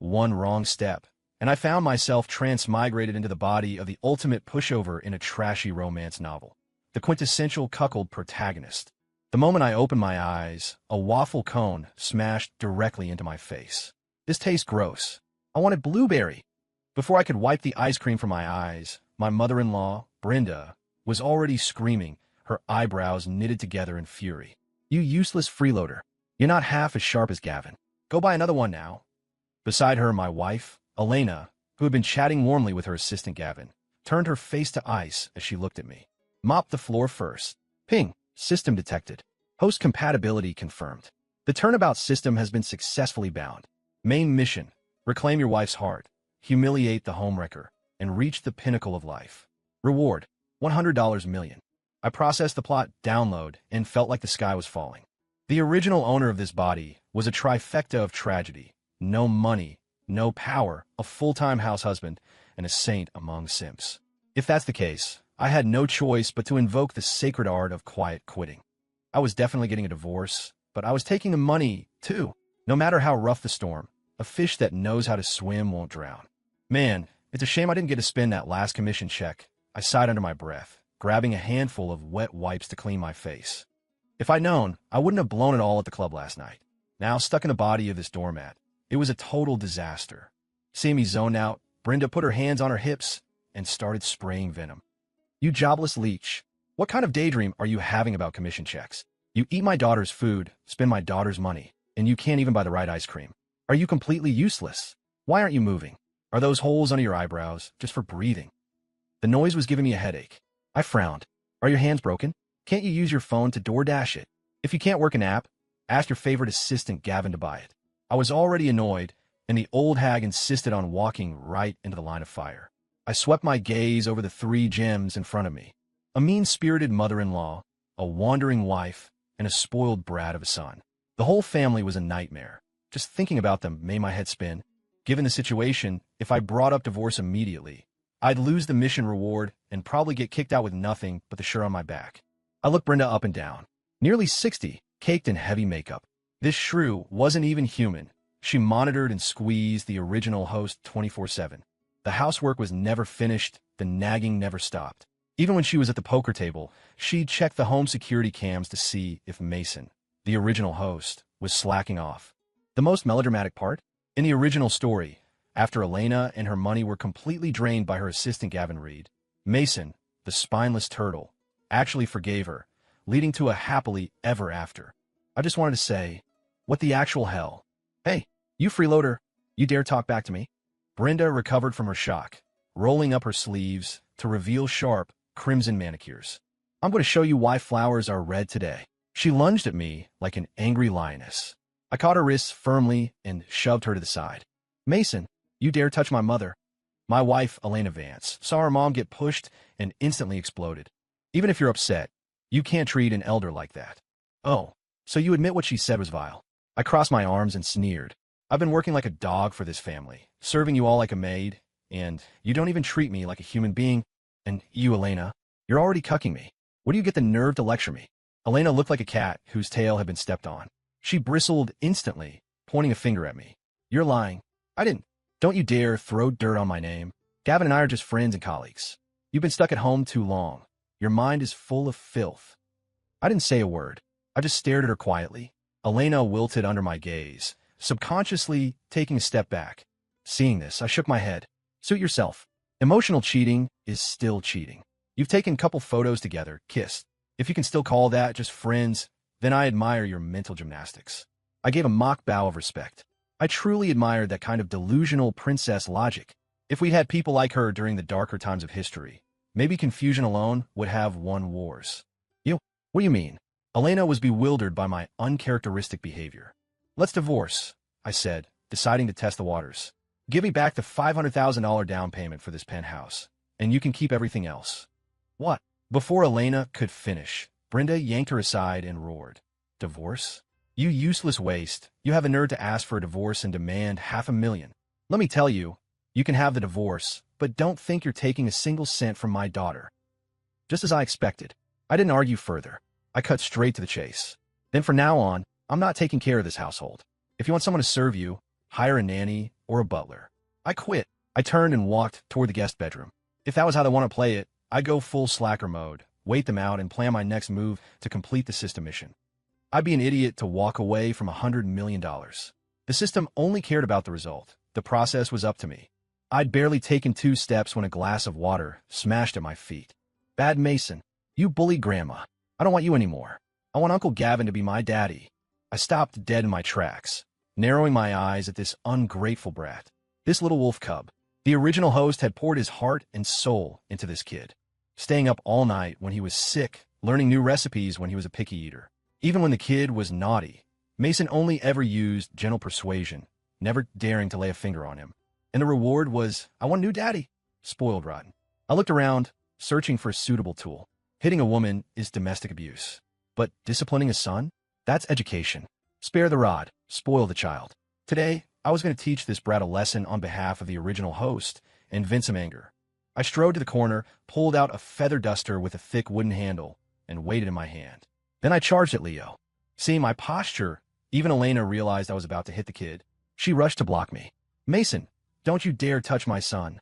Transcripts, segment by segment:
One wrong step, and I found myself transmigrated into the body of the ultimate pushover in a trashy romance novel. The quintessential cuckold protagonist. The moment I opened my eyes, a waffle cone smashed directly into my face. This tastes gross. I wanted blueberry. Before I could wipe the ice cream from my eyes, my mother-in-law, Brenda, was already screaming, her eyebrows knitted together in fury. You useless freeloader. You're not half as sharp as Gavin. Go buy another one now. Beside her, my wife, Elena, who had been chatting warmly with her assistant Gavin, turned her face to ice as she looked at me. Mop the floor first. Ping. System detected. Host compatibility confirmed. The turnabout system has been successfully bound. Main mission. Reclaim your wife's heart. Humiliate the homewrecker. And reach the pinnacle of life. Reward. $100 million. I processed the plot download and felt like the sky was falling. The original owner of this body was a trifecta of tragedy. No money, no power, a full-time house husband, and a saint among simps. If that's the case, I had no choice but to invoke the sacred art of quiet quitting. I was definitely getting a divorce, but I was taking the money, too. No matter how rough the storm, a fish that knows how to swim won't drown. Man, it's a shame I didn't get to spend that last commission check. I sighed under my breath, grabbing a handful of wet wipes to clean my face. If I'd known, I wouldn't have blown it all at the club last night. Now stuck in the body of this doormat. It was a total disaster. Seeing me zone out, Brenda put her hands on her hips and started spraying venom. You jobless leech. What kind of daydream are you having about commission checks? You eat my daughter's food, spend my daughter's money, and you can't even buy the right ice cream. Are you completely useless? Why aren't you moving? Are those holes under your eyebrows just for breathing? The noise was giving me a headache. I frowned. Are your hands broken? Can't you use your phone to DoorDash it? If you can't work an app, ask your favorite assistant Gavin to buy it. I was already annoyed, and the old hag insisted on walking right into the line of fire. I swept my gaze over the three gems in front of me. A mean-spirited mother-in-law, a wandering wife, and a spoiled brat of a son. The whole family was a nightmare. Just thinking about them made my head spin. Given the situation, if I brought up divorce immediately, I'd lose the mission reward and probably get kicked out with nothing but the shirt on my back. I looked Brenda up and down. Nearly 60, caked in heavy makeup. This shrew wasn't even human. She monitored and squeezed the original host 24/7. The housework was never finished, the nagging never stopped. Even when she was at the poker table, she'd check the home security cams to see if Mason, the original host, was slacking off. The most melodramatic part? In the original story, after Elena and her money were completely drained by her assistant Gavin Reed, Mason, the spineless turtle, actually forgave her, leading to a happily ever after. I just wanted to say, what the actual hell? Hey, you freeloader, you dare talk back to me? Brenda recovered from her shock, rolling up her sleeves to reveal sharp, crimson manicures. I'm going to show you why flowers are red today. She lunged at me like an angry lioness. I caught her wrists firmly and shoved her to the side. Mason, you dare touch my mother. My wife, Elena Vance, saw her mom get pushed and instantly exploded. Even if you're upset, you can't treat an elder like that. Oh, so you admit what she said was vile. I crossed my arms and sneered. I've been working like a dog for this family, serving you all like a maid, and you don't even treat me like a human being. And you, Elena, you're already cucking me. Where do you get the nerve to lecture me? Elena looked like a cat whose tail had been stepped on. She bristled instantly, pointing a finger at me. You're lying. I didn't. Don't you dare throw dirt on my name. Gavin and I are just friends and colleagues. You've been stuck at home too long. Your mind is full of filth. I didn't say a word. I just stared at her quietly. Elena wilted under my gaze, subconsciously taking a step back. Seeing this, I shook my head. Suit yourself. Emotional cheating is still cheating. You've taken a couple photos together, kissed. If you can still call that just friends, then I admire your mental gymnastics. I gave a mock bow of respect. I truly admired that kind of delusional princess logic. If we'd had people like her during the darker times of history, maybe confusion alone would have won wars. What do you mean? Elena was bewildered by my uncharacteristic behavior. Let's divorce, I said, deciding to test the waters. Give me back the $500,000 down payment for this penthouse, and you can keep everything else. What? Before Elena could finish, Brenda yanked her aside and roared. Divorce? You useless waste. You have a nerve to ask for a divorce and demand $500,000. Let me tell you, you can have the divorce, but don't think you're taking a single cent from my daughter. Just as I expected. I didn't argue further. I cut straight to the chase. Then from now on, I'm not taking care of this household. If you want someone to serve you, hire a nanny or a butler. I quit. I turned and walked toward the guest bedroom. If that was how they want to play it, I'd go full slacker mode, wait them out, and plan my next move to complete the system mission. I'd be an idiot to walk away from $100 million. The system only cared about the result. The process was up to me. I'd barely taken 2 steps when a glass of water smashed at my feet. Bad Mason, you bully Grandma. I don't want you anymore. I want Uncle Gavin to be my daddy. I stopped dead in my tracks, narrowing my eyes at this ungrateful brat. This little wolf cub. The original host had poured his heart and soul into this kid, staying up all night when he was sick, learning new recipes when he was a picky eater. Even when the kid was naughty, Mason only ever used gentle persuasion, never daring to lay a finger on him. And the reward was, I want a new daddy. Spoiled rotten. I looked around, searching for a suitable tool. Hitting a woman is domestic abuse. But disciplining a son? That's education. Spare the rod, spoil the child. Today, I was going to teach this brat a lesson on behalf of the original host and vent some anger. I strode to the corner, pulled out a feather duster with a thick wooden handle, and weighed it in my hand. Then I charged at Leo. Seeing my posture, even Elena realized I was about to hit the kid. She rushed to block me. Mason, don't you dare touch my son.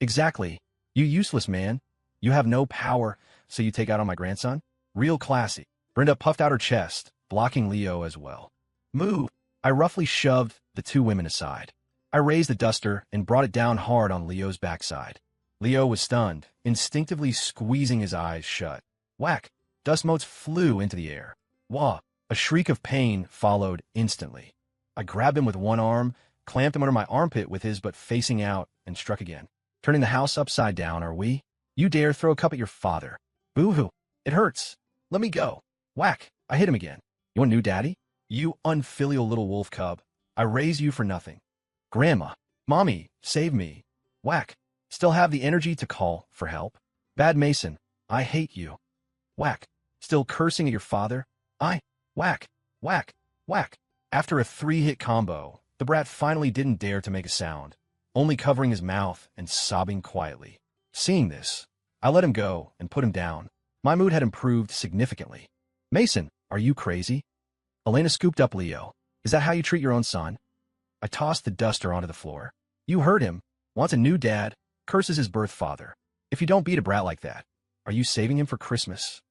Exactly. You useless man. You have no power, so you take out on my grandson? Real classy. Brenda puffed out her chest, blocking Leo as well. Move. I roughly shoved the 2 women aside. I raised the duster and brought it down hard on Leo's backside. Leo was stunned, instinctively squeezing his eyes shut. Whack! Dust motes flew into the air. Wah! A shriek of pain followed instantly. I grabbed him with one arm, clamped him under my armpit with his but facing out, and struck again. Turning the house upside down, are we? You dare throw a cup at your father. Boo-hoo. It hurts. Let me go. Whack! I hit him again. You want a new daddy? You unfilial little wolf cub. I raise you for nothing. Grandma. Mommy, save me. Whack. Still have the energy to call for help? Bad Mason. I hate you. Whack. Still cursing at your father? Whack. Whack. Whack. After a 3-hit combo, the brat finally didn't dare to make a sound, only covering his mouth and sobbing quietly. Seeing this, I let him go and put him down. My mood had improved significantly. Mason, are you crazy? Elena scooped up Leo. Is that how you treat your own son? I tossed the duster onto the floor. You heard him. Wants a new dad, curses his birth father. If you don't beat a brat like that, are you saving him for Christmas?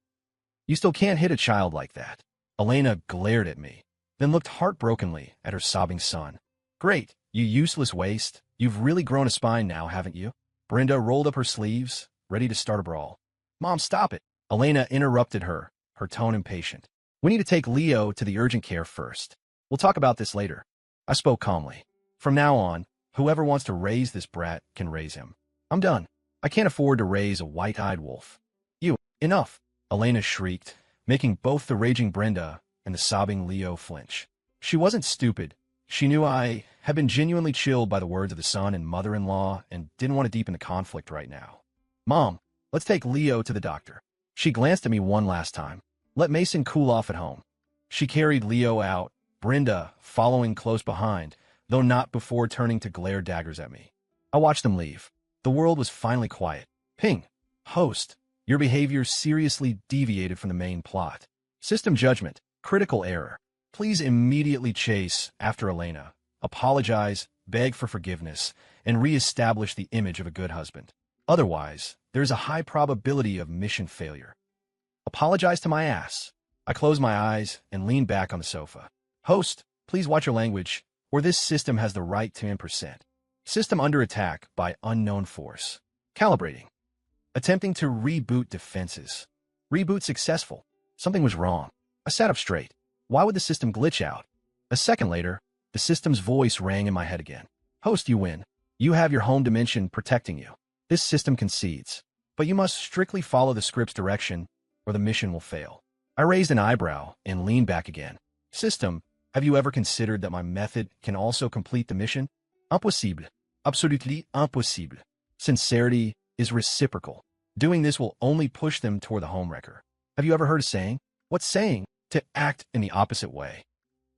You still can't hit a child like that. Elena glared at me, then looked heartbrokenly at her sobbing son. Great, you useless waste. You've really grown a spine now, haven't you? Brenda rolled up her sleeves, ready to start a brawl. Mom, stop it. Elena interrupted her, her tone impatient. We need to take Leo to the urgent care first. We'll talk about this later. I spoke calmly. From now on, whoever wants to raise this brat can raise him. I'm done. I can't afford to raise a white-eyed wolf. You, enough, Elena shrieked, making both the raging Brenda and the sobbing Leo flinch. She wasn't stupid. She knew I had been genuinely chilled by the words of the son and mother-in-law and didn't want to deepen the conflict right now. Mom, let's take Leo to the doctor. She glanced at me one last time. Let Mason cool off at home. She carried Leo out, Brenda following close behind, though not before turning to glare daggers at me. I watched them leave. The world was finally quiet. Ping. Host, your behavior seriously deviated from the main plot. System judgment. Critical error. Please immediately chase after Elena, apologize, beg for forgiveness, and re-establish the image of a good husband. Otherwise, there is a high probability of mission failure. Apologize to my ass. I closed my eyes and leaned back on the sofa. Host, please watch your language, or this system has the right to 10%. System under attack by unknown force. Calibrating. Attempting to reboot defenses. Reboot successful. Something was wrong. I sat up straight. Why would the system glitch out? A second later, the system's voice rang in my head again. Host, you win. You have your home dimension protecting you. This system concedes. But you must strictly follow the script's direction, or the mission will fail. I raised an eyebrow and leaned back again. System, have you ever considered that my method can also complete the mission? Impossible. Absolutely impossible. Sincerity is reciprocal. Doing this will only push them toward the homewrecker. Have you ever heard a saying? What saying? To act in the opposite way.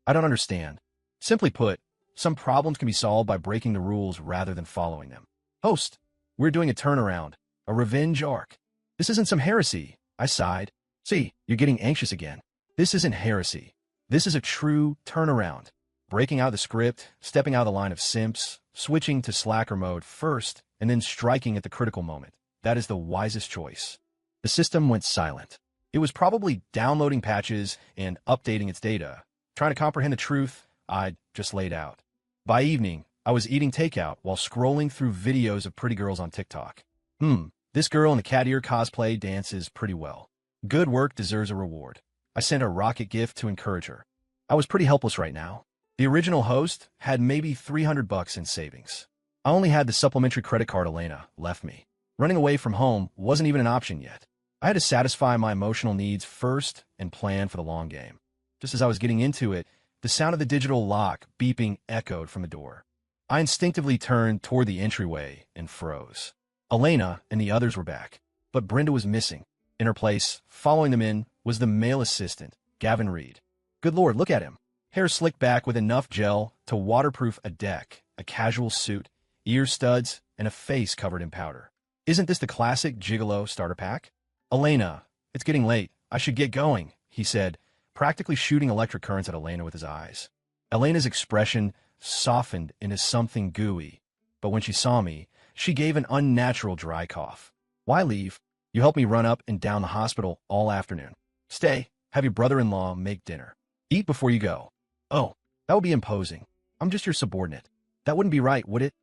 I don't understand. Simply put, some problems can be solved by breaking the rules rather than following them. Host, we're doing a turnaround, a revenge arc. This isn't some heresy. I sighed. See, you're getting anxious again. This isn't heresy. This is a true turnaround. Breaking out of the script, stepping out of the line of simps, switching to slacker mode first and then striking at the critical moment. That is the wisest choice. The system went silent. It was probably downloading patches and updating its data. Trying to comprehend the truth I'd just laid out. By evening, I was eating takeout while scrolling through videos of pretty girls on TikTok. This girl in the cat ear cosplay dances pretty well. Good work deserves a reward. I sent a rocket gift to encourage her. I was pretty helpless right now. The original host had maybe $300 in savings. I only had the supplementary credit card Elena left me. Running away from home wasn't even an option yet. I had to satisfy my emotional needs first and plan for the long game. Just as I was getting into it, the sound of the digital lock beeping echoed from the door. I instinctively turned toward the entryway and froze. Elena and the others were back, but Brenda was missing. In her place, following them in, was the male assistant, Gavin Reed. Good Lord, look at him. Hair slicked back with enough gel to waterproof a deck, a casual suit, ear studs, and a face covered in powder. Isn't this the classic gigolo starter pack? Elena, it's getting late. I should get going, he said, practically shooting electric currents at Elena with his eyes. Elena's expression softened into something gooey, but when she saw me, she gave an unnatural dry cough. Why leave? You helped me run up and down the hospital all afternoon. Stay, have your brother-in-law make dinner. Eat before you go. Oh, that would be imposing. I'm just your subordinate. That wouldn't be right, would it?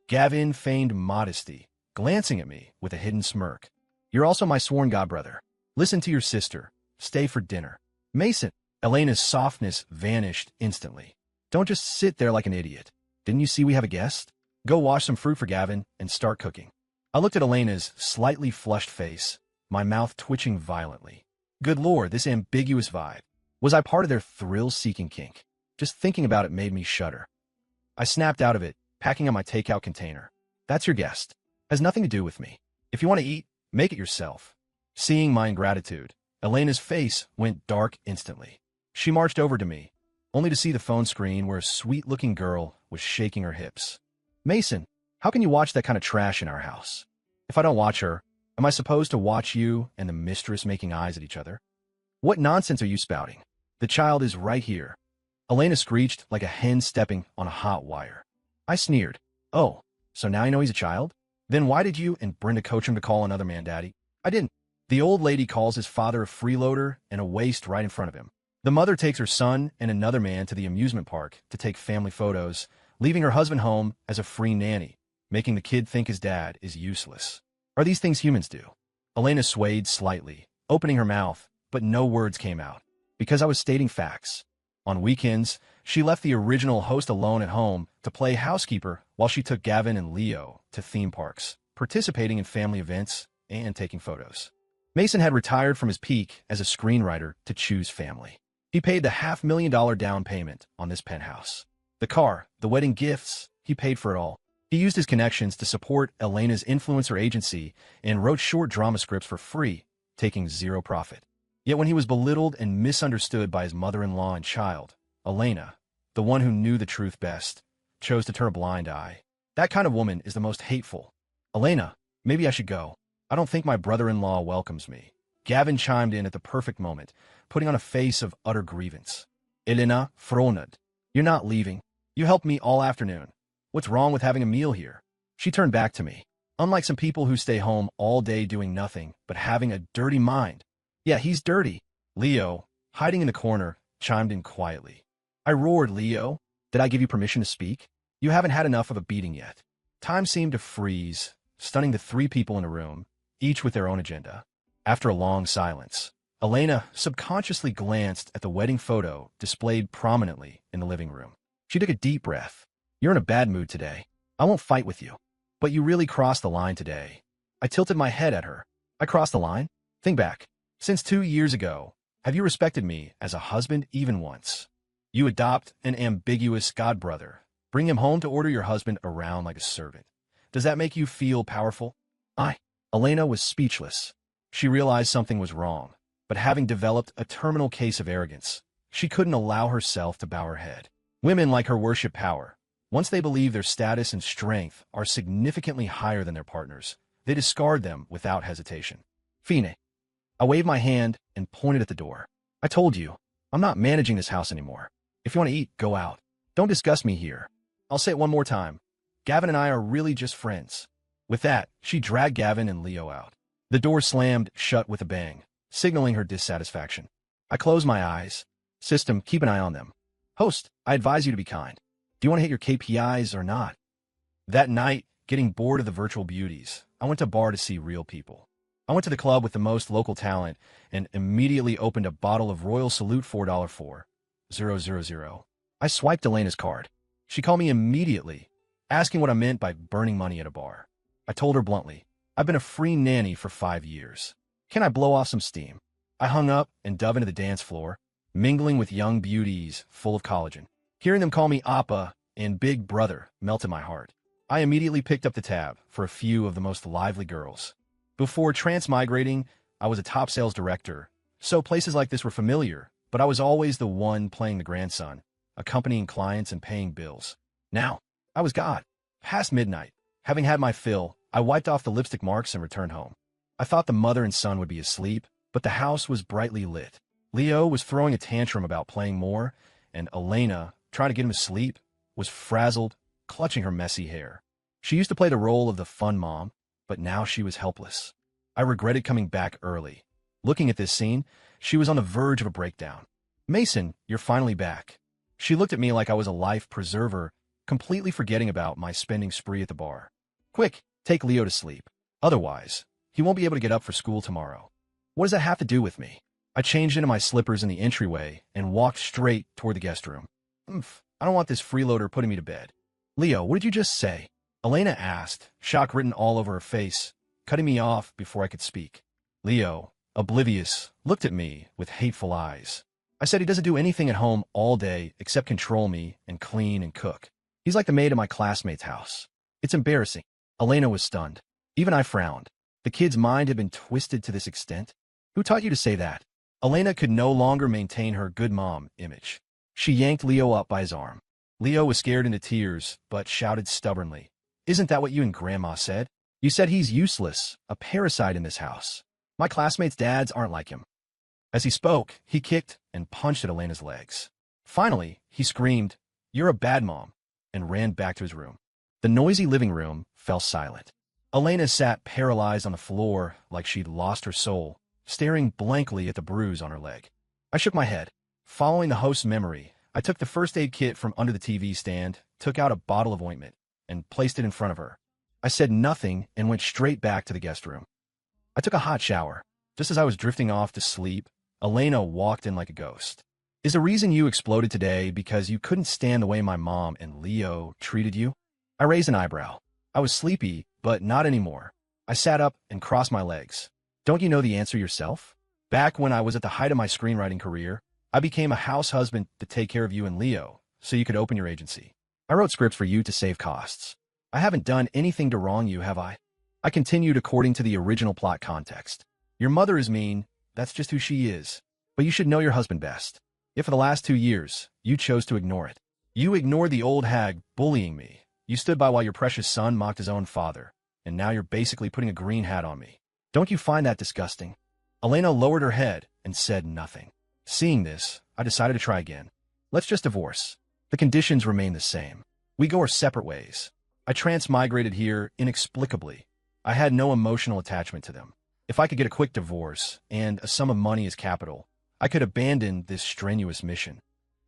Gavin feigned modesty, glancing at me with a hidden smirk. You're also my sworn godbrother. Listen to your sister. Stay for dinner. Mason. Elena's softness vanished instantly. Don't just sit there like an idiot. Didn't you see we have a guest? Go wash some fruit for Gavin and start cooking. I looked at Elena's slightly flushed face, my mouth twitching violently. Good Lord, this ambiguous vibe. Was I part of their thrill-seeking kink? Just thinking about it made me shudder. I snapped out of it, packing up my takeout container. That's your guest. Has nothing to do with me. If you want to eat, make it yourself. Seeing my ingratitude, Elena's face went dark instantly. She marched over to me, only to see the phone screen where a sweet-looking girl was shaking her hips. Mason, how can you watch that kind of trash in our house? If I don't watch her, am I supposed to watch you and the mistress making eyes at each other? What nonsense are you spouting? The child is right here. Elena screeched like a hen stepping on a hot wire. I sneered. Oh, so now you know he's a child? Then why did you and Brenda coach him to call another man daddy? I didn't. The old lady calls his father a freeloader and a waste right in front of him. The mother takes her son and another man to the amusement park to take family photos, leaving her husband home as a free nanny, making the kid think his dad is useless. Are these things humans do? Elena swayed slightly, opening her mouth, but no words came out, because I was stating facts. On weekends, she left the original host alone at home to play housekeeper while she took Gavin and Leo to theme parks, participating in family events and taking photos. Mason had retired from his peak as a screenwriter to choose family. He paid the $500,000 down payment on this penthouse. The car, the wedding gifts, he paid for it all. He used his connections to support Elena's influencer agency and wrote short drama scripts for free, taking zero profit. Yet when he was belittled and misunderstood by his mother-in-law and child, Elena, the one who knew the truth best, chose to turn a blind eye. That kind of woman is the most hateful. Elena, maybe I should go. I don't think my brother-in-law welcomes me. Gavin chimed in at the perfect moment, putting on a face of utter grievance. Elena froned. You're not leaving. You helped me all afternoon. What's wrong with having a meal here? She turned back to me. Unlike some people who stay home all day doing nothing but having a dirty mind. Yeah, he's dirty. Leo, hiding in the corner, chimed in quietly. I roared, Leo. Did I give you permission to speak? You haven't had enough of a beating yet. Time seemed to freeze, stunning the three people in the room, each with their own agenda. After a long silence, Elena subconsciously glanced at the wedding photo displayed prominently in the living room. She took a deep breath. You're in a bad mood today. I won't fight with you. But you really crossed the line today. I tilted my head at her. I crossed the line? Think back. Since 2 years ago, have you respected me as a husband even once? You adopt an ambiguous godbrother. Bring him home to order your husband around like a servant. Does that make you feel powerful? Elena was speechless. She realized something was wrong, but having developed a terminal case of arrogance, she couldn't allow herself to bow her head. Women like her worship power. Once they believe their status and strength are significantly higher than their partners, they discard them without hesitation. Fine. I waved my hand and pointed at the door. I told you, I'm not managing this house anymore. If you want to eat, go out. Don't discuss me here. I'll say it one more time. Gavin and I are really just friends. With that, she dragged Gavin and Leo out. The door slammed shut with a bang, signaling her dissatisfaction. I closed my eyes. System, keep an eye on them. Host, I advise you to be kind. Do you want to hit your KPIs or not? That night, getting bored of the virtual beauties, I went to a bar to see real people. I went to the club with the most local talent and immediately opened a bottle of Royal Salute $4.4000. I swiped Elena's card. She called me immediately, asking what I meant by burning money at a bar. I told her bluntly, I've been a free nanny for 5 years. Can I blow off some steam? I hung up and dove into the dance floor, mingling with young beauties full of collagen. Hearing them call me Appa and Big Brother melted my heart. I immediately picked up the tab for a few of the most lively girls. Before transmigrating, I was a top sales director, so places like this were familiar, but I was always the one playing the grandson, accompanying clients and paying bills. Now, I was God. Past midnight, having had my fill, I wiped off the lipstick marks and returned home. I thought the mother and son would be asleep, but the house was brightly lit. Leo was throwing a tantrum about playing more, and Elena, trying to get him to sleep, was frazzled, clutching her messy hair. She used to play the role of the fun mom, but now she was helpless. I regretted coming back early. Looking at this scene, she was on the verge of a breakdown. Mason, you're finally back. She looked at me like I was a life preserver, completely forgetting about my spending spree at the bar. Quick, take Leo to sleep. Otherwise, he won't be able to get up for school tomorrow. What does that have to do with me? I changed into my slippers in the entryway and walked straight toward the guest room. I don't want this freeloader putting me to bed. Leo, what did you just say? Elena asked, shock written all over her face, cutting me off before I could speak. Leo, oblivious, looked at me with hateful eyes. I said he doesn't do anything at home all day except control me and clean and cook. He's like the maid at my classmate's house. It's embarrassing. Elena was stunned. Even I frowned. The kid's mind had been twisted to this extent. Who taught you to say that? Elena could no longer maintain her good mom image. She yanked Leo up by his arm. Leo was scared into tears, but shouted stubbornly, Isn't that what you and Grandma said? You said he's useless, a parasite in this house. My classmates' dads aren't like him. As he spoke, he kicked and punched at Elena's legs. Finally, he screamed, You're a bad mom, and ran back to his room. The noisy living room fell silent. Elena sat paralyzed on the floor like she'd lost her soul, staring blankly at the bruise on her leg. I shook my head. Following the host's memory, I took the first aid kit from under the TV stand, took out a bottle of ointment, and placed it in front of her. I said nothing and went straight back to the guest room. I took a hot shower. Just as I was drifting off to sleep, Elena walked in like a ghost. Is the reason you exploded today because you couldn't stand the way my mom and Leo treated you? I raised an eyebrow. I was sleepy, but not anymore. I sat up and crossed my legs. Don't you know the answer yourself? Back when I was at the height of my screenwriting career, I became a house husband to take care of you and Leo, so you could open your agency. I wrote scripts for you to save costs. I haven't done anything to wrong you, have I? I continued according to the original plot context. Your mother is mean, that's just who she is. But you should know your husband best. If for the last 2 years, you chose to ignore it. You ignored the old hag bullying me. You stood by while your precious son mocked his own father. And now you're basically putting a green hat on me. Don't you find that disgusting? Elena lowered her head and said nothing. Seeing this, I decided to try again. Let's just divorce. The conditions remain the same. We go our separate ways. I transmigrated here inexplicably. I had no emotional attachment to them. If I could get a quick divorce and a sum of money as capital, I could abandon this strenuous mission.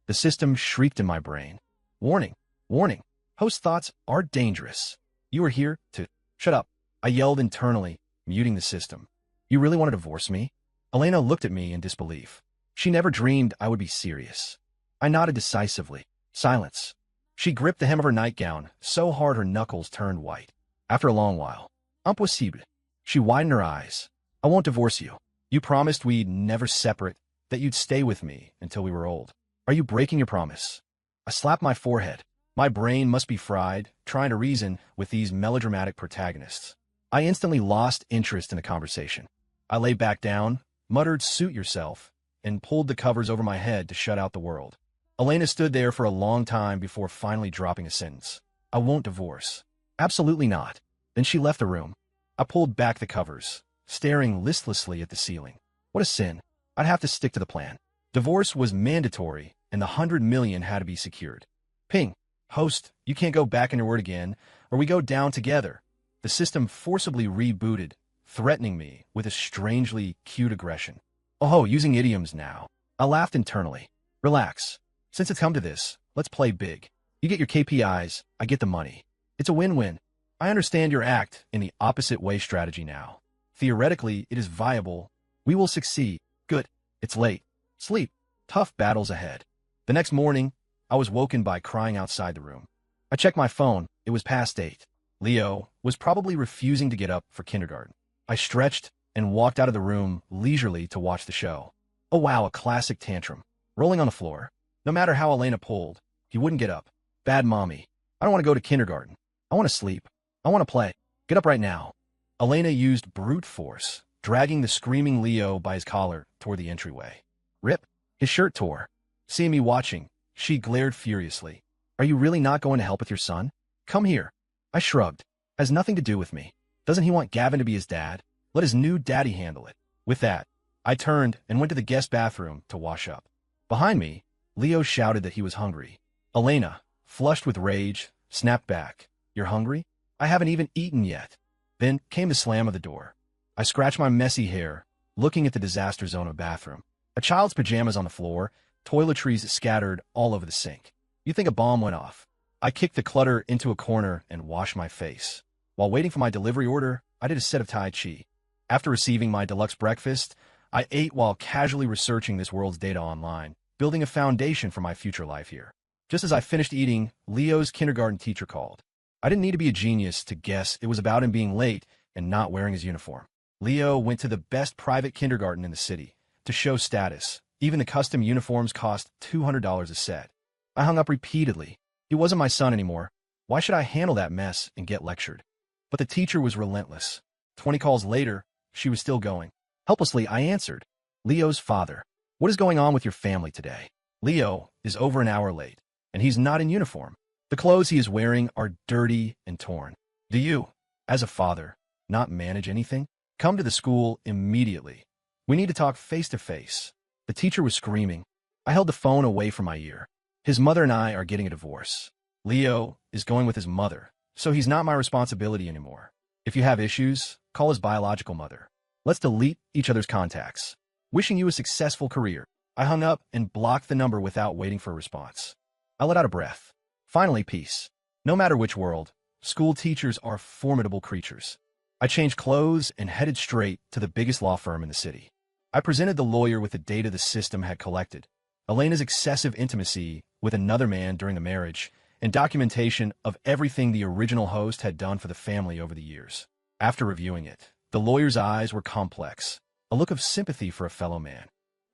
The system shrieked in my brain. Warning, warning, host thoughts are dangerous. You are here to... Shut up, I yelled internally, muting the system. You really want to divorce me? Elena looked at me in disbelief. She never dreamed I would be serious. I nodded decisively. Silence. She gripped the hem of her nightgown so hard her knuckles turned white. After a long while, impossible. She widened her eyes. I won't divorce you. You promised we'd never separate, that you'd stay with me until we were old. Are you breaking your promise? I slapped my forehead. My brain must be fried, trying to reason with these melodramatic protagonists. I instantly lost interest in the conversation. I lay back down, muttered, Suit yourself, and pulled the covers over my head to shut out the world. Elena stood there for a long time before finally dropping a sentence. I won't divorce. Absolutely not. Then she left the room. I pulled back the covers, staring listlessly at the ceiling. What a sin. I'd have to stick to the plan. Divorce was mandatory, and the $100 million had to be secured. Ping. Host, you can't go back on your word again. or we go down together. The system forcibly rebooted, threatening me with a strangely cute aggression. Oh, using idioms now. I laughed internally. Relax. Since it's come to this, let's play big. You get your KPIs, I get the money. It's a win-win. I understand your act in the opposite way strategy now. Theoretically, it is viable. We will succeed. Good. It's late. Sleep. Tough battles ahead. The next morning, I was woken by crying outside the room. I checked my phone. It was past 8. Leo was probably refusing to get up for kindergarten. I stretched and walked out of the room leisurely to watch the show. Oh wow, a classic tantrum. Rolling on the floor. No matter how Elena pulled, he wouldn't get up. Bad mommy. I don't want to go to kindergarten. I want to sleep. I want to play. Get up right now. Elena used brute force, dragging the screaming Leo by his collar toward the entryway. Rip. His shirt tore. Seeing me watching, she glared furiously. Are you really not going to help with your son? Come here. I shrugged. Has nothing to do with me. Doesn't he want Gavin to be his dad? Let his new daddy handle it. With that, I turned and went to the guest bathroom to wash up. Behind me, Leo shouted that he was hungry. Elena, flushed with rage, snapped back. You're hungry? I haven't even eaten yet. Then came the slam of the door. I scratched my messy hair, looking at the disaster zone of the bathroom. A child's pajamas on the floor, toiletries scattered all over the sink. You think a bomb went off. I kicked the clutter into a corner and washed my face. While waiting for my delivery order, I did a set of Tai Chi. After receiving my deluxe breakfast, I ate while casually researching this world's data online, building a foundation for my future life here. Just as I finished eating, Leo's kindergarten teacher called. I didn't need to be a genius to guess it was about him being late and not wearing his uniform. Leo went to the best private kindergarten in the city. To show status, even the custom uniforms cost $200 a set. I hung up repeatedly. He wasn't my son anymore. Why should I handle that mess and get lectured? But the teacher was relentless. 20 calls later, she was still going. Helplessly, I answered. Leo's father. What is going on with your family today? Leo is over an hour late, and he's not in uniform. The clothes he is wearing are dirty and torn. Do you, as a father, not manage anything? Come to the school immediately. We need to talk face to face. The teacher was screaming. I held the phone away from my ear. His mother and I are getting a divorce. Leo is going with his mother, so he's not my responsibility anymore. If you have issues, call his biological mother. Let's delete each other's contacts. Wishing you a successful career. I hung up and blocked the number without waiting for a response. I let out a breath. Finally, peace. No matter which world, school teachers are formidable creatures. I changed clothes and headed straight to the biggest law firm in the city. I presented the lawyer with the data the system had collected, Elena's excessive intimacy with another man during the marriage, and documentation of everything the original host had done for the family over the years. After reviewing it, the lawyer's eyes were complex, a look of sympathy for a fellow man.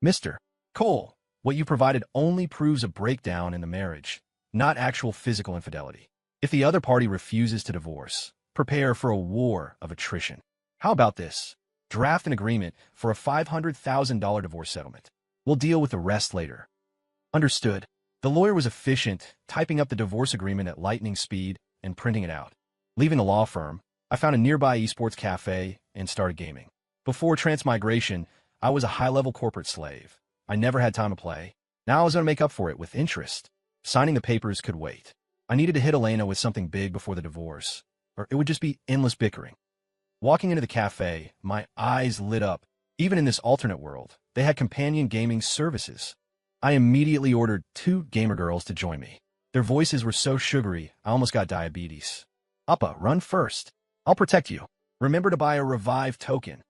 Mr. Cole, what you provided only proves a breakdown in the marriage, not actual physical infidelity. If the other party refuses to divorce, prepare for a war of attrition. How about this? Draft an agreement for a $500,000 divorce settlement. We'll deal with the rest later. Understood. The lawyer was efficient, typing up the divorce agreement at lightning speed and printing it out. Leaving the law firm, I found a nearby esports cafe and started gaming. Before transmigration, I was a high-level corporate slave. I never had time to play. Now I was going to make up for it with interest. Signing the papers could wait. I needed to hit Elena with something big before the divorce, or it would just be endless bickering. Walking into the cafe, my eyes lit up. Even in this alternate world, they had companion gaming services. I immediately ordered 2 gamer girls to join me. Their voices were so sugary, I almost got diabetes. Appa, run first. I'll protect you. Remember to buy a revive token.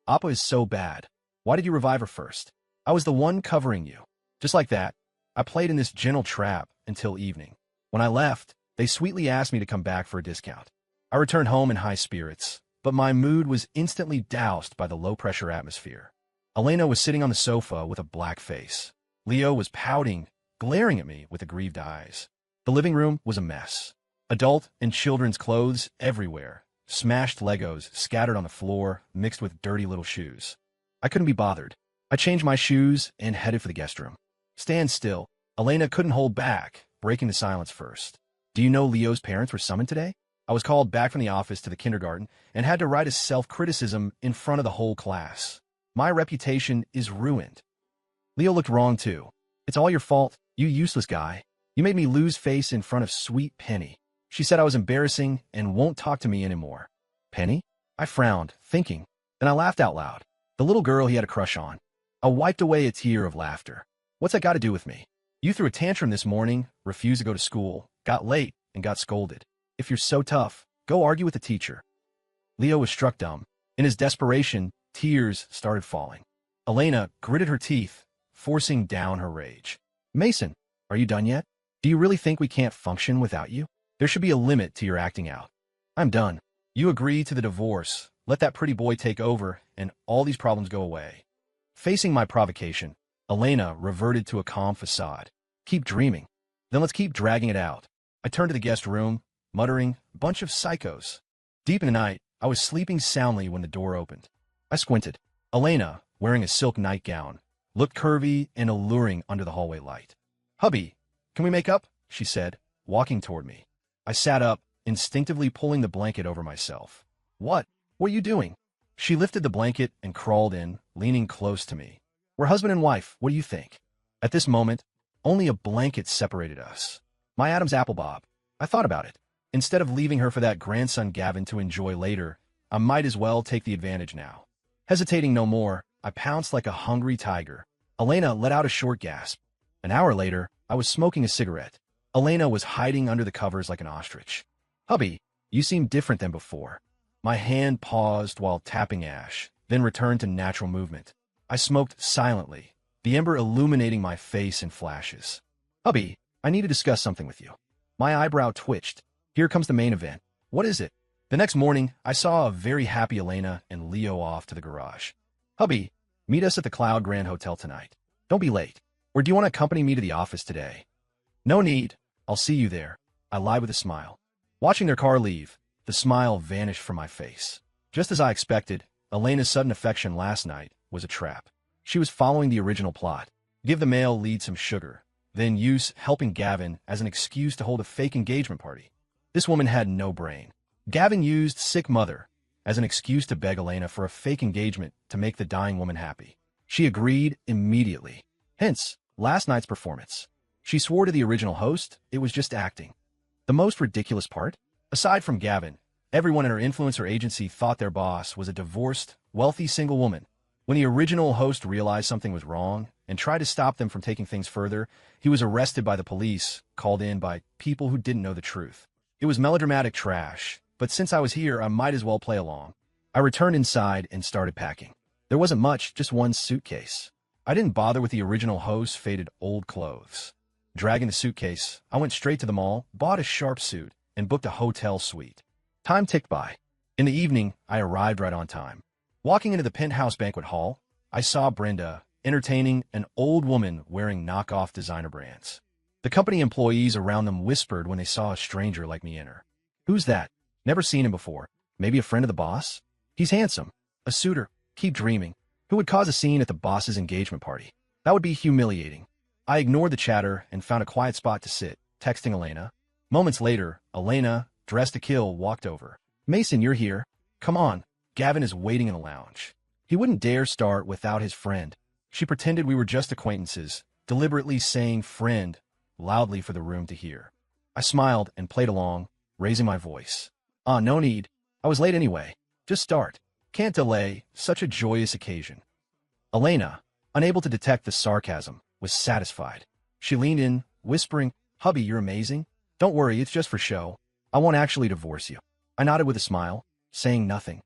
Appa is so bad. Why did you revive her first? I was the one covering you. Just like that, I played in this gentle trap until evening. When I left, they sweetly asked me to come back for a discount. I returned home in high spirits, but my mood was instantly doused by the low-pressure atmosphere. Elena was sitting on the sofa with a black face. Leo was pouting, glaring at me with aggrieved eyes. The living room was a mess. Adult and children's clothes everywhere. Smashed Legos scattered on the floor, mixed with dirty little shoes. I couldn't be bothered. I changed my shoes and headed for the guest room. Stand still. Elena couldn't hold back, breaking the silence first. Do you know Leo's parents were summoned today? I was called back from the office to the kindergarten and had to write a self-criticism in front of the whole class. My reputation is ruined. Leo looked wrong too. It's all your fault, you useless guy. You made me lose face in front of sweet Penny. She said I was embarrassing and won't talk to me anymore. Penny? I frowned, thinking. Then I laughed out loud. The little girl he had a crush on. I wiped away a tear of laughter. What's that got to do with me? You threw a tantrum this morning, refused to go to school, got late, and got scolded. If you're so tough, go argue with the teacher. Leo was struck dumb. In his desperation, tears started falling. Elena gritted her teeth, forcing down her rage. Mason, are you done yet? Do you really think we can't function without you? There should be a limit to your acting out. I'm done. You agree to the divorce, let that pretty boy take over, and all these problems go away. Facing my provocation, Elena reverted to a calm facade. Keep dreaming. Then let's keep dragging it out. I turned to the guest room, muttering, bunch of psychos. Deep in the night, I was sleeping soundly when the door opened. I squinted. Elena, wearing a silk nightgown, looked curvy and alluring under the hallway light. Hubby, can we make up? She said, walking toward me. I sat up, instinctively pulling the blanket over myself. What? What are you doing? She lifted the blanket and crawled in, leaning close to me. We're husband and wife, what do you think? At this moment, only a blanket separated us. My Adam's apple bob. I thought about it. Instead of leaving her for that grandson Gavin to enjoy later, I might as well take the advantage now. Hesitating no more, I pounced like a hungry tiger. Elena let out a short gasp. An hour later, I was smoking a cigarette. Elena was hiding under the covers like an ostrich. Hubby, you seem different than before. My hand paused while tapping ash, then returned to natural movement. I smoked silently, the ember illuminating my face in flashes. Hubby, I need to discuss something with you. My eyebrow twitched. Here comes the main event. What is it? The next morning, I saw a very happy Elena and Leo off to the garage. Hubby, meet us at the Cloud Grand Hotel tonight. Don't be late. Or do you want to accompany me to the office today? No need. I'll see you there. I lied with a smile. Watching their car leave, the smile vanished from my face. Just as I expected, Elena's sudden affection last night was a trap. She was following the original plot. Give the male lead some sugar, then use helping Gavin as an excuse to hold a fake engagement party. This woman had no brain. Gavin used sick mother as an excuse to beg Elena for a fake engagement to make the dying woman happy. She agreed immediately. Hence, last night's performance. She swore to the original host it was just acting. The most ridiculous part? Aside from Gavin, everyone in her influencer agency thought their boss was a divorced, wealthy single woman. When the original host realized something was wrong and tried to stop them from taking things further, he was arrested by the police, called in by people who didn't know the truth. It was melodramatic trash, but since I was here, I might as well play along. I returned inside and started packing. There wasn't much, just one suitcase. I didn't bother with the original host's faded old clothes. Dragging the suitcase, I went straight to the mall, bought a sharp suit, and booked a hotel suite. Time ticked by. In the evening, I arrived right on time. Walking into the penthouse banquet hall, I saw Brenda entertaining an old woman wearing knockoff designer brands. The company employees around them whispered when they saw a stranger like me enter. Who's that? Never seen him before. Maybe a friend of the boss? He's handsome. A suitor. Keep dreaming. Who would cause a scene at the boss's engagement party? That would be humiliating. I ignored the chatter and found a quiet spot to sit, texting Elena. Moments later, Elena, dressed to kill, walked over. Mason, you're here. Come on. Gavin is waiting in the lounge. He wouldn't dare start without his friend. She pretended we were just acquaintances, deliberately saying friend loudly for the room to hear. I smiled and played along, raising my voice. No need. I was late anyway. Just start. Can't delay. Such a joyous occasion. Elena, unable to detect the sarcasm, was satisfied. She leaned in, whispering, Hubby, you're amazing. Don't worry, it's just for show. I won't actually divorce you. I nodded with a smile, saying nothing.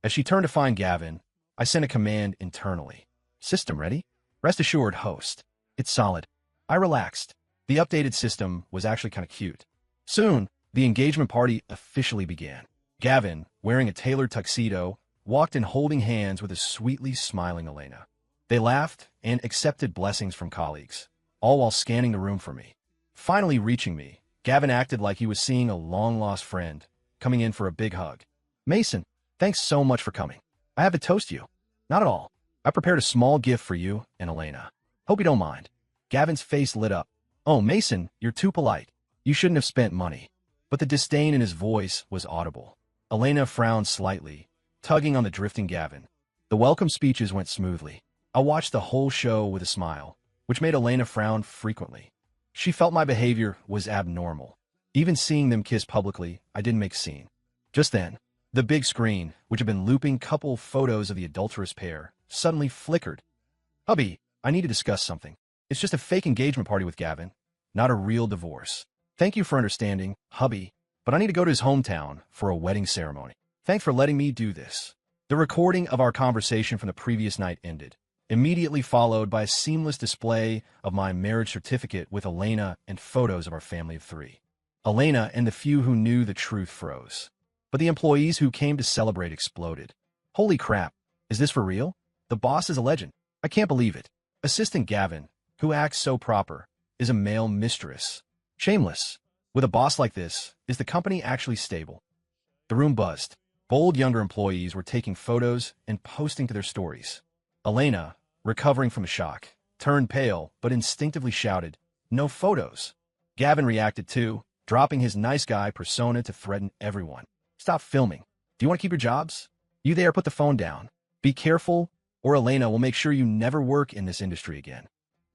As she turned to find Gavin, I sent a command internally. System ready? Rest assured, host. It's solid. I relaxed. The updated system was actually kind of cute. Soon, the engagement party officially began. Gavin, wearing a tailored tuxedo, walked in holding hands with a sweetly smiling Elena. They laughed and accepted blessings from colleagues, all while scanning the room for me. Finally reaching me, Gavin acted like he was seeing a long-lost friend, coming in for a big hug. Mason, thanks so much for coming. I have to toast you. Not at all. I prepared a small gift for you and Elena. Hope you don't mind. Gavin's face lit up. Oh, Mason, you're too polite. You shouldn't have spent money. But the disdain in his voice was audible. Elena frowned slightly, tugging on the drifting Gavin. The welcome speeches went smoothly. I watched the whole show with a smile, which made Elena frown frequently. She felt my behavior was abnormal. Even seeing them kiss publicly, I didn't make a scene. Just then, the big screen, which had been looping couple photos of the adulterous pair, suddenly flickered. Hubby, I need to discuss something. It's just a fake engagement party with Gavin, not a real divorce. Thank you for understanding, hubby, but I need to go to his hometown for a wedding ceremony. Thanks for letting me do this. The recording of our conversation from the previous night ended, immediately followed by a seamless display of my marriage certificate with Elena and photos of our family of 3. Elena and the few who knew the truth froze. But the employees who came to celebrate exploded. Holy crap, is this for real? The boss is a legend. I can't believe it. Assistant Gavin, who acts so proper, is a male mistress. Shameless. With a boss like this, is the company actually stable? The room buzzed. Bold younger employees were taking photos and posting to their stories. Elena, recovering from the shock, turned pale but instinctively shouted, "No photos." Gavin reacted too, dropping his nice guy persona to threaten everyone. "Stop filming. Do you want to keep your jobs? You there, put the phone down. Be careful, or Elena will make sure you never work in this industry again."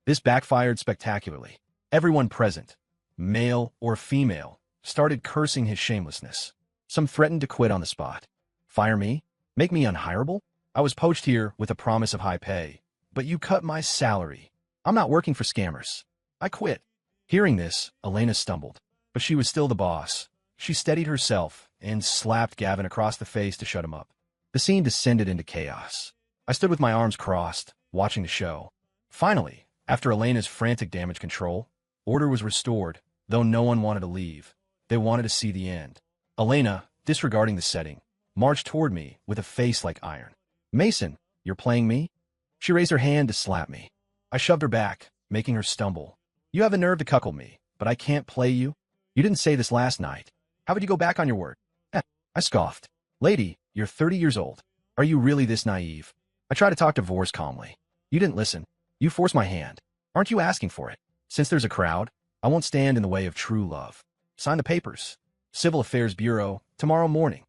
This backfired spectacularly. Everyone present, male or female, started cursing his shamelessness. Some threatened to quit on the spot. Fire me? Make me unhireable? I was poached here with a promise of high pay, but you cut my salary. I'm not working for scammers. I quit. Hearing this, Elena stumbled, but she was still the boss. She steadied herself and slapped Gavin across the face to shut him up. The scene descended into chaos. I stood with my arms crossed, watching the show. Finally, after Elena's frantic damage control, order was restored, though no one wanted to leave. They wanted to see the end. Elena, disregarding the setting, marched toward me with a face like iron. "Mason, you're playing me?" She raised her hand to slap me. I shoved her back, making her stumble. "You have the nerve to cuckold me, but I can't play you. You didn't say this last night. How would you go back on your word?" I scoffed. "Lady, you're 30 years old. Are you really this naive?" I tried to talk divorce calmly. "You didn't listen. You forced my hand. Aren't you asking for it? Since there's a crowd, I won't stand in the way of true love. Sign the papers. Civil Affairs Bureau, tomorrow morning."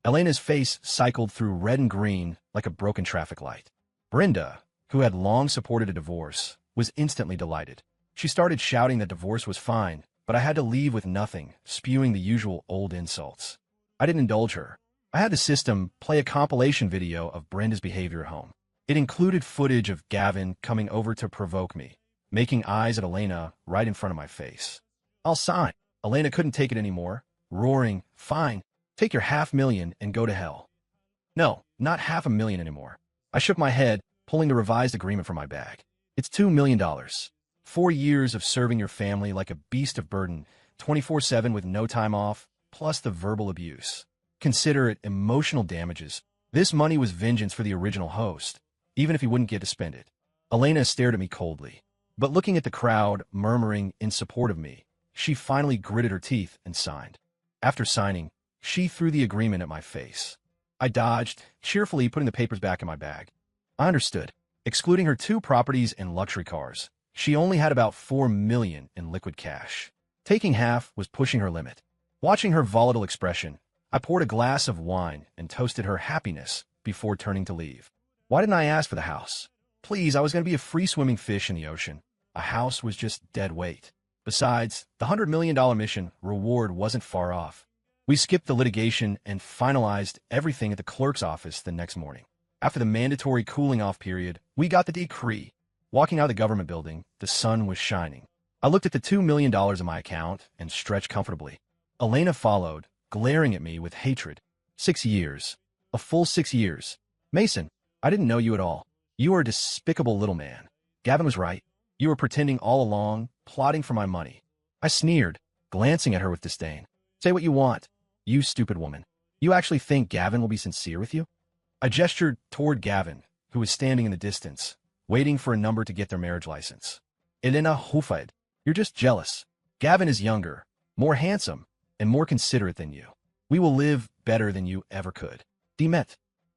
Elena's face cycled through red and green like a broken traffic light. Brenda, who had long supported a divorce, was instantly delighted. She started shouting that divorce was fine, but I had to leave with nothing, spewing the usual old insults. I didn't indulge her. I had the system play a compilation video of Brenda's behavior at home. It included footage of Gavin coming over to provoke me, making eyes at Elena right in front of my face. "I'll sign." Elena couldn't take it anymore, roaring, "Fine, take your $500,000 and go to hell." "No, not $500,000 anymore." I shook my head, pulling the revised agreement from my bag. "It's $2 million. 4 years of serving your family like a beast of burden, 24/7 with no time off, plus the verbal abuse. Consider it emotional damages. This money was vengeance for the original host, even if he wouldn't get to spend it." Elena stared at me coldly, but looking at the crowd murmuring in support of me, she finally gritted her teeth and signed. After signing, she threw the agreement at my face. I dodged, cheerfully putting the papers back in my bag. I understood. Excluding her 2 properties and luxury cars, she only had about $4 million in liquid cash. Taking half was pushing her limit. Watching her volatile expression, I poured a glass of wine and toasted her happiness before turning to leave. Why didn't I ask for the house? Please, I was going to be a free-swimming fish in the ocean. A house was just dead weight. Besides, the $100 million mission reward wasn't far off. We skipped the litigation and finalized everything at the clerk's office the next morning. After the mandatory cooling-off period, we got the decree. Walking out of the government building, the sun was shining. I looked at the $2 million in my account and stretched comfortably. Elena followed, glaring at me with hatred. 6 years. A full 6 years. "Mason, I didn't know you at all. You are a despicable little man." Gavin was right. "You were pretending all along, plotting for my money." I sneered, glancing at her with disdain. "Say what you want, you stupid woman. You actually think Gavin will be sincere with you?" I gestured toward Gavin, who was standing in the distance, waiting for a number to get their marriage license. "Elena Hufed, you're just jealous. Gavin is younger, more handsome, and more considerate than you. We will live better than you ever could. Demet.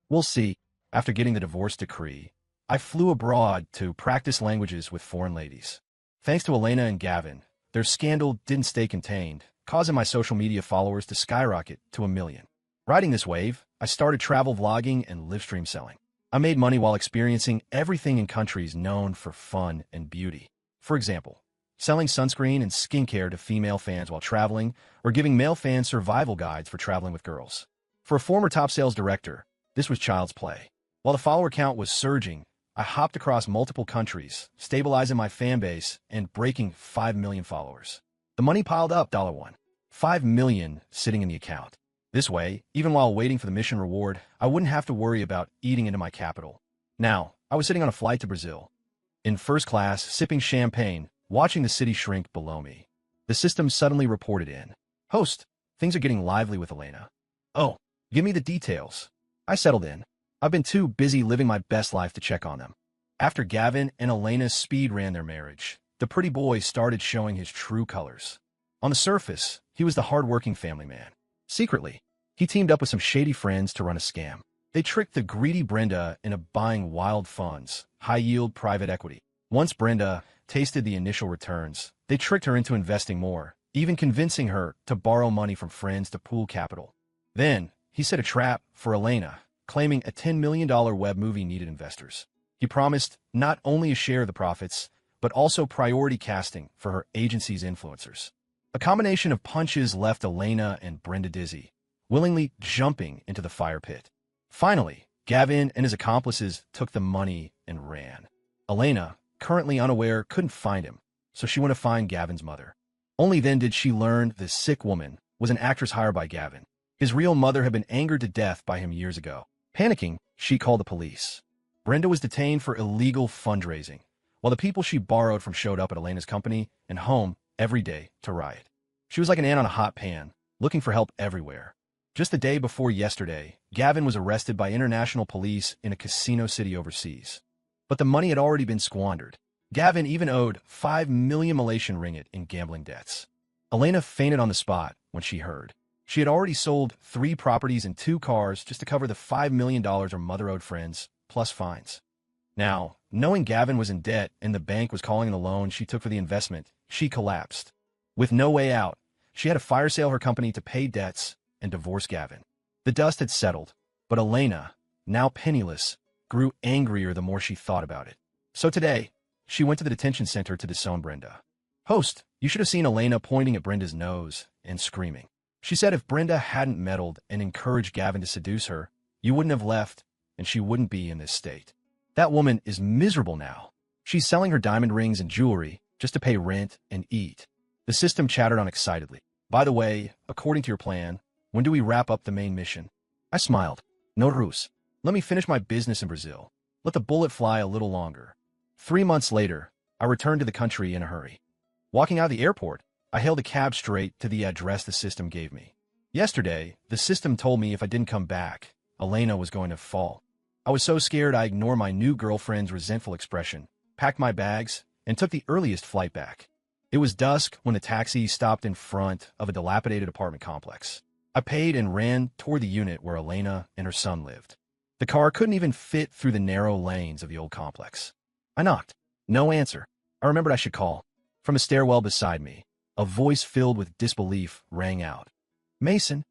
We'll see." After getting the divorce decree, I flew abroad to practice languages with foreign ladies. Thanks to Elena and Gavin, their scandal didn't stay contained, causing my social media followers to skyrocket to 1 million. Riding this wave, I started travel vlogging and live stream selling. I made money while experiencing everything in countries known for fun and beauty. For example, selling sunscreen and skincare to female fans while traveling, or giving male fans survival guides for traveling with girls. For a former top sales director, this was child's play. While the follower count was surging, I hopped across multiple countries, stabilizing my fan base and breaking 5 million followers. The money piled up, $1. 5 million sitting in the account. This way, even while waiting for the mission reward, I wouldn't have to worry about eating into my capital. Now, I was sitting on a flight to Brazil, in first class, sipping champagne, watching the city shrink below me. The system suddenly reported in. Host, things are getting lively with Elena. Oh, give me the details. I settled in. I've been too busy living my best life to check on them. After Gavin and Elena speed ran their marriage, the pretty boy started showing his true colors. On the surface, he was the hard-working family man. Secretly, he teamed up with some shady friends to run a scam. They tricked the greedy Brenda into buying wild funds, high-yield private equity. Once Brenda tasted the initial returns, they tricked her into investing more, even convincing her to borrow money from friends to pool capital. Then, he set a trap for Elena, claiming a $10 million web movie needed investors. He promised not only a share of the profits, but also priority casting for her agency's influencers. A combination of punches left Elena and Brenda dizzy, willingly jumping into the fire pit. Finally, Gavin and his accomplices took the money and ran. Elena, currently unaware, couldn't find him, so she went to find Gavin's mother. Only then did she learn the sick woman was an actress hired by Gavin. His real mother had been angered to death by him years ago. Panicking, she called the police. Brenda was detained for illegal fundraising, while the people she borrowed from showed up at Elena's company and home every day to riot. She was like an ant on a hot pan, looking for help everywhere. Just the day before yesterday, Gavin was arrested by international police in a casino city overseas. But the money had already been squandered. Gavin even owed 5 million Malaysian ringgit in gambling debts. Elena fainted on the spot when she heard. She had already sold 3 properties and 2 cars just to cover the $5 million her mother owed friends, plus fines. Now, knowing Gavin was in debt and the bank was calling the loan she took for the investment, she collapsed. With no way out, she had to fire sale her company to pay debts and divorce Gavin. The dust had settled, but Elena, now penniless, grew angrier the more she thought about it. So today, she went to the detention center to disown Brenda. Host, you should have seen Elena pointing at Brenda's nose and screaming. She said if Brenda hadn't meddled and encouraged Gavin to seduce her, you wouldn't have left, and she wouldn't be in this state. That woman is miserable now. She's selling her diamond rings and jewelry just to pay rent and eat. The system chattered on excitedly. By the way, according to your plan, when do we wrap up the main mission? I smiled. No ruse. Let me finish my business in Brazil. Let the bullet fly a little longer. 3 months later, I returned to the country in a hurry. Walking out of the airport, I hailed a cab straight to the address the system gave me. Yesterday, the system told me if I didn't come back, Elena was going to fall. I was so scared I ignored my new girlfriend's resentful expression, packed my bags, and took the earliest flight back. It was dusk when the taxi stopped in front of a dilapidated apartment complex. I paid and ran toward the unit where Elena and her son lived. The car couldn't even fit through the narrow lanes of the old complex. I knocked. No answer. I remembered I should call. From a stairwell beside me, a voice filled with disbelief rang out. Mason.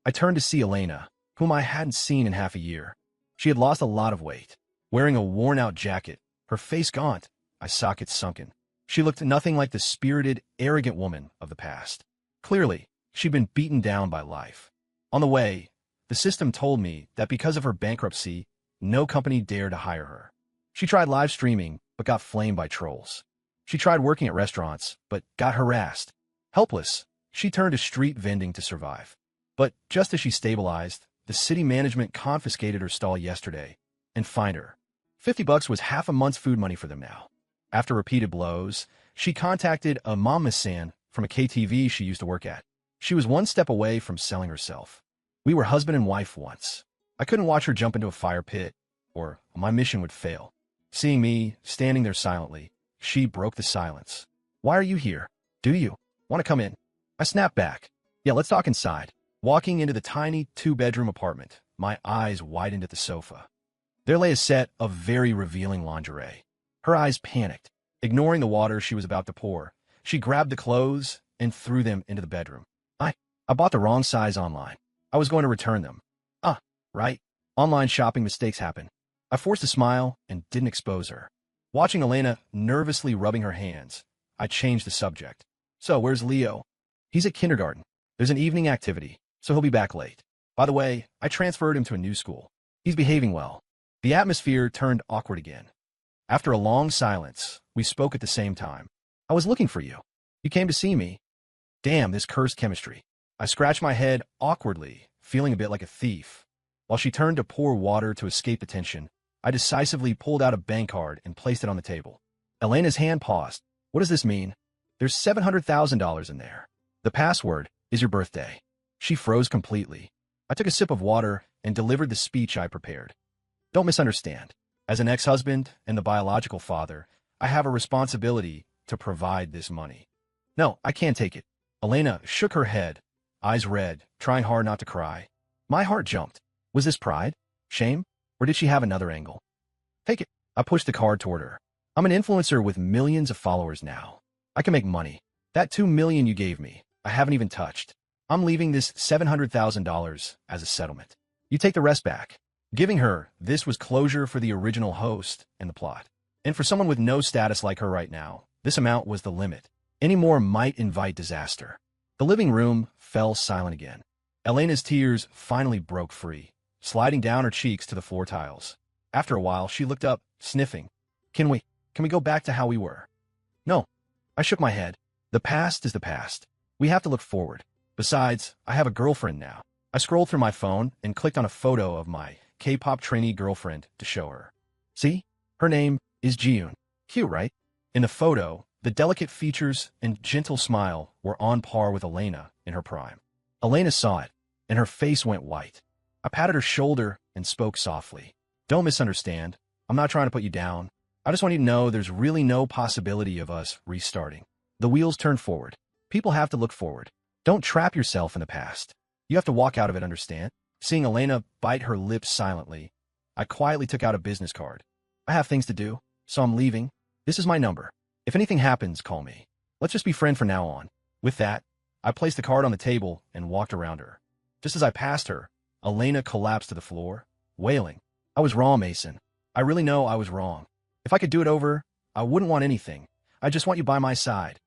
I turned to see Elena, whom I hadn't seen in half a year. She had lost a lot of weight. Wearing a worn-out jacket, her face gaunt, eye sockets sunken. She looked nothing like the spirited, arrogant woman of the past. Clearly, she'd been beaten down by life. On the way, the system told me that because of her bankruptcy, no company dared to hire her. She tried live streaming, but got flamed by trolls. She tried working at restaurants, but got harassed. Helpless, she turned to street vending to survive. But just as she stabilized, the city management confiscated her stall yesterday and fined her. $50 was half a month's food money for them now. After repeated blows, she contacted a mamasan from a KTV she used to work at. She was one step away from selling herself. We were husband and wife once. I couldn't watch her jump into a fire pit, or my mission would fail. Seeing me standing there silently, she broke the silence. Why are you here? Do you want to come in? I snapped back. Yeah, let's talk inside. Walking into the tiny 2-bedroom apartment, my eyes widened at the sofa. There lay a set of very revealing lingerie. Her eyes panicked. Ignoring the water she was about to pour, she grabbed the clothes and threw them into the bedroom. I bought the wrong size online. I was going to return them. Right. Online shopping mistakes happen. I forced a smile and didn't expose her. Watching Elena nervously rubbing her hands, I changed the subject. So, where's Leo? He's at kindergarten. There's an evening activity, so he'll be back late. By the way, I transferred him to a new school. He's behaving well. The atmosphere turned awkward again. After a long silence, we spoke at the same time. I was looking for you. You came to see me. Damn, this cursed chemistry. I scratched my head awkwardly, feeling a bit like a thief. While she turned to pour water to escape the tension, I decisively pulled out a bank card and placed it on the table. Elena's hand paused. What does this mean? There's $700,000 in there. The password is your birthday. She froze completely. I took a sip of water and delivered the speech I prepared. Don't misunderstand. As an ex-husband and the biological father, I have a responsibility to provide this money. No, I can't take it. Elena shook her head, eyes red, trying hard not to cry. My heart jumped. Was this pride? Shame? Or did she have another angle? Take it. I pushed the card toward her. I'm an influencer with millions of followers now. I can make money. That $2 million you gave me, I haven't even touched. I'm leaving this $700,000 as a settlement. You take the rest back. Giving her this was closure for the original host and the plot. And for someone with no status like her right now, this amount was the limit. Any more might invite disaster. The living room fell silent again. Elena's tears finally broke free, sliding down her cheeks to the floor tiles. After a while, she looked up, sniffing. Can we go back to how we were? No. I shook my head. The past is the past. We have to look forward. Besides, I have a girlfriend now. I scrolled through my phone and clicked on a photo of my K-pop trainee girlfriend to show her. See? Her name is Jiyoon. Cute, right? In the photo, the delicate features and gentle smile were on par with Elena in her prime. Elena saw it, and her face went white. I patted her shoulder and spoke softly. Don't misunderstand. I'm not trying to put you down. I just want you to know there's really no possibility of us restarting. The wheels turn forward. People have to look forward. Don't trap yourself in the past. You have to walk out of it, understand? Seeing Elena bite her lips silently, I quietly took out a business card. I have things to do, so I'm leaving. This is my number. If anything happens, call me. Let's just be friends from now on. With that, I placed the card on the table and walked around her. Just as I passed her, Elena collapsed to the floor, wailing. I was wrong, Mason. I really know I was wrong. If I could do it over, I wouldn't want anything. I just want you by my side.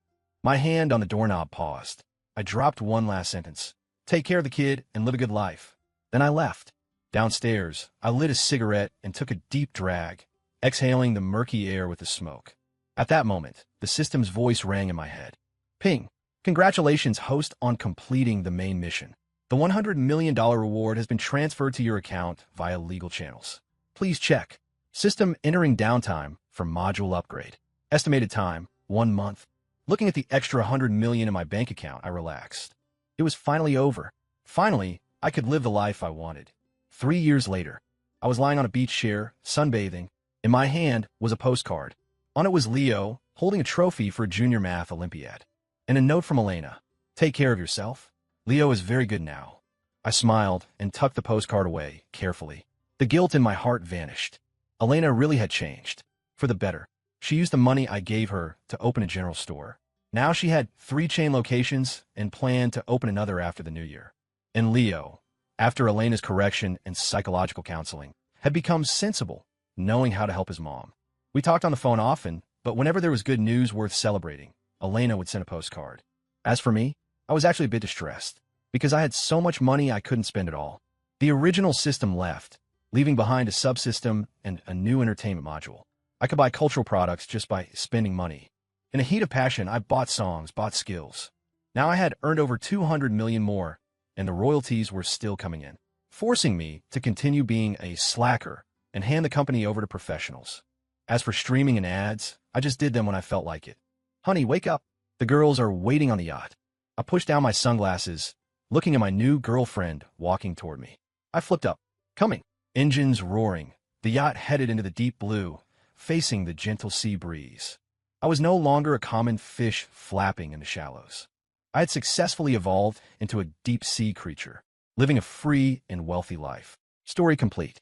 My hand on the doorknob paused. I dropped one last sentence. Take care of the kid and live a good life. Then I left. Downstairs, I lit a cigarette and took a deep drag, exhaling the murky air with the smoke. At that moment, the system's voice rang in my head. Ping. Congratulations, host, on completing the main mission. The $100 million reward has been transferred to your account via legal channels. Please check. System entering downtime for module upgrade. Estimated time, 1 month. Looking at the extra $100 million in my bank account, I relaxed. It was finally over. Finally, I could live the life I wanted. 3 years later, I was lying on a beach chair, sunbathing. In my hand was a postcard. On it was Leo, holding a trophy for a junior math Olympiad. And a note from Elena. Take care of yourself. Leo is very good now. I smiled and tucked the postcard away, carefully. The guilt in my heart vanished. Elena really had changed. For the better. She used the money I gave her to open a general store. Now she had 3 chain locations and planned to open another after the new year. And Leo, after Elena's correction and psychological counseling, had become sensible, knowing how to help his mom. We talked on the phone often, but whenever there was good news worth celebrating, Elena would send a postcard. As for me, I was actually a bit distressed, because I had so much money I couldn't spend it all. The original system left, leaving behind a subsystem and a new entertainment module. I could buy cultural products just by spending money. In a heat of passion, I bought songs, bought skills. Now I had earned over 200 million more, and the royalties were still coming in, forcing me to continue being a slacker and hand the company over to professionals. As for streaming and ads, I just did them when I felt like it. Honey, wake up. The girls are waiting on the yacht. I pushed down my sunglasses, looking at my new girlfriend walking toward me. I flipped up. Coming. Engines roaring. The yacht headed into the deep blue, facing the gentle sea breeze. I was no longer a common fish flapping in the shallows. I had successfully evolved into a deep-sea creature, living a free and wealthy life. Story complete.